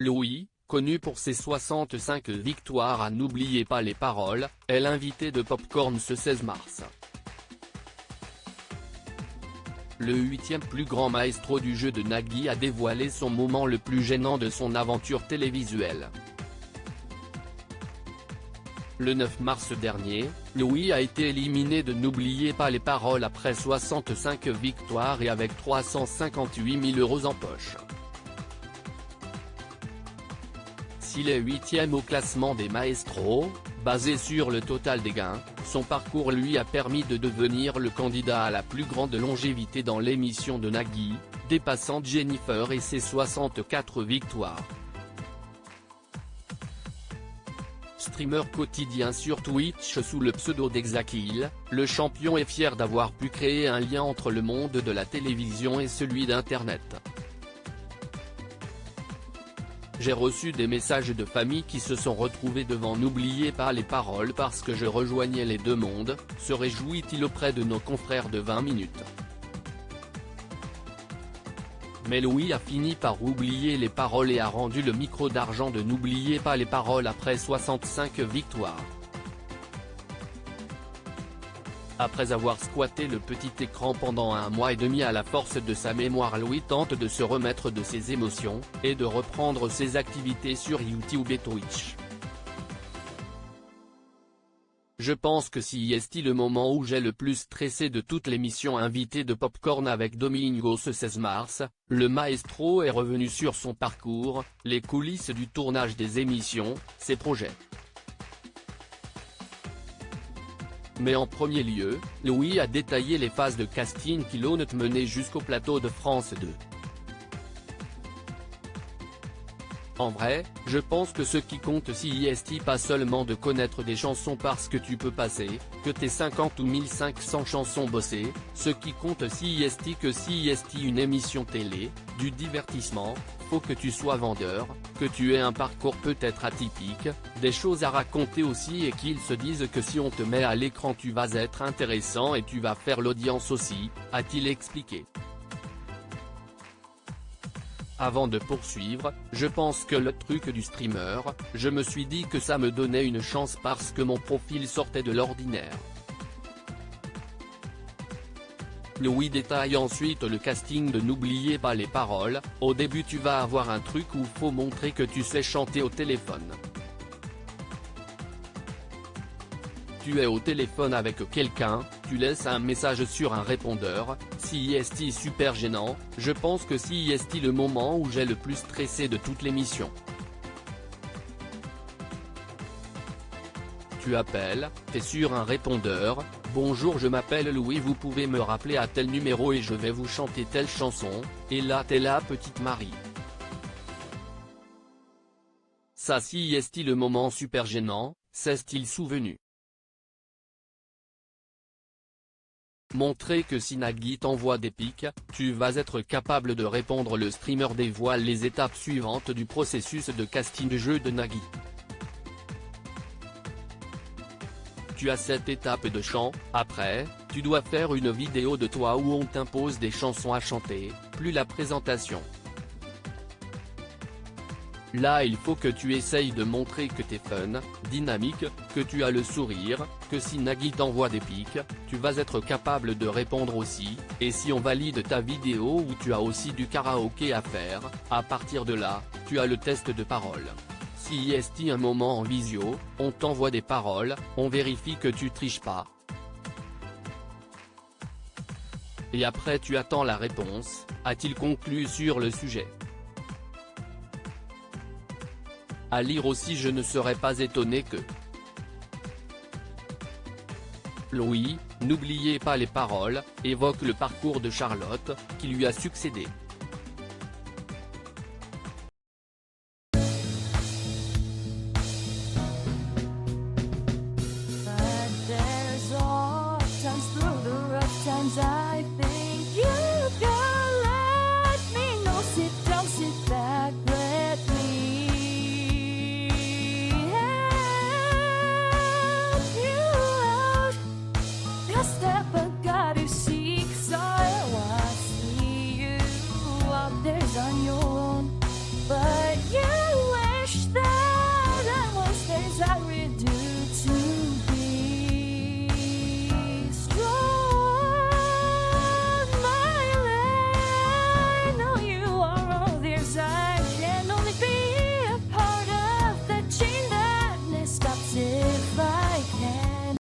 Louis, connu pour ses 65 victoires à N'oubliez pas les paroles, est l'invité de Popcorn ce 16 mars. Le 8e plus grand maestro du jeu de Nagui a dévoilé son moment le plus gênant de son aventure télévisuelle. Le 9 mars dernier, Louis a été éliminé de N'oubliez pas les paroles après 65 victoires et avec 358 000 € en poche. S'il est 8e au classement des maestros, basé sur le total des gains, son parcours lui a permis de devenir le candidat à la plus grande longévité dans l'émission de Nagui, dépassant Jennifer et ses 64 victoires. Streamer quotidien sur Twitch sous le pseudo d'Exakil, le champion est fier d'avoir pu créer un lien entre le monde de la télévision et celui d'Internet. J'ai reçu des messages de famille qui se sont retrouvés devant N'oubliez pas les paroles parce que je rejoignais les deux mondes, se réjouit-il auprès de nos confrères de 20 minutes. Mais Louis a fini par oublier les paroles et a rendu le micro d'argent de N'oubliez pas les paroles après 65 victoires. Après avoir squatté le petit écran pendant 1 mois et demi à la force de sa mémoire, Louis tente de se remettre de ses émotions, et de reprendre ses activités sur YouTube et Twitch. Je pense que si est le moment où j'ai le plus stressé de toute l'émission invitée de Popcorn avec Domingo ce 16 mars, le maestro est revenu sur son parcours, les coulisses du tournage des émissions, ses projets. Mais en premier lieu, Louis a détaillé les phases de casting qui l'ont mené jusqu'au plateau de France 2. En vrai, je pense que ce qui compte si est pas seulement de connaître des chansons parce que tu peux passer, que t'es 50 ou 1500 chansons bossées, ce qui compte si que si une émission télé, du divertissement, faut que tu sois vendeur, que tu aies un parcours peut-être atypique, des choses à raconter aussi et qu'ils se disent que si on te met à l'écran tu vas être intéressant et tu vas faire l'audience aussi, a-t-il expliqué. Avant de poursuivre, je pense que le truc du streamer, je me suis dit que ça me donnait une chance parce que mon profil sortait de l'ordinaire. Louis détaille ensuite le casting de N'oubliez pas les paroles, au début tu vas avoir un truc où faut montrer que tu sais chanter au téléphone. Tu es au téléphone avec quelqu'un, tu laisses un message sur un répondeur, si est super gênant, je pense que si est le moment où j'ai le plus stressé de toute l'émission. Tu appelles, t'es sur un répondeur, bonjour je m'appelle Louis vous pouvez me rappeler à tel numéro et je vais vous chanter telle chanson, et là t'es la petite Marie. Ça si est le moment super gênant, c'est-il souvenu. Montrer que si Nagui t'envoie des pics, tu vas être capable de répondre. Le streamer dévoile les étapes suivantes du processus de casting de jeu de Nagui. Tu as cette étape de chant, après, tu dois faire une vidéo de toi où on t'impose des chansons à chanter, plus la présentation. Là il faut que tu essayes de montrer que t'es fun, dynamique, que tu as le sourire, que si Nagui t'envoie des pics, tu vas être capable de répondre aussi, et si on valide ta vidéo où tu as aussi du karaoké à faire, à partir de là, tu as le test de parole. Si est un moment en visio, on t'envoie des paroles, on vérifie que tu triches pas. Et après tu attends la réponse, a-t-il conclu sur le sujet. À lire aussi je ne serais pas étonné que Louis, n'oubliez pas les paroles, évoque le parcours de Charlotte, qui lui a succédé. Step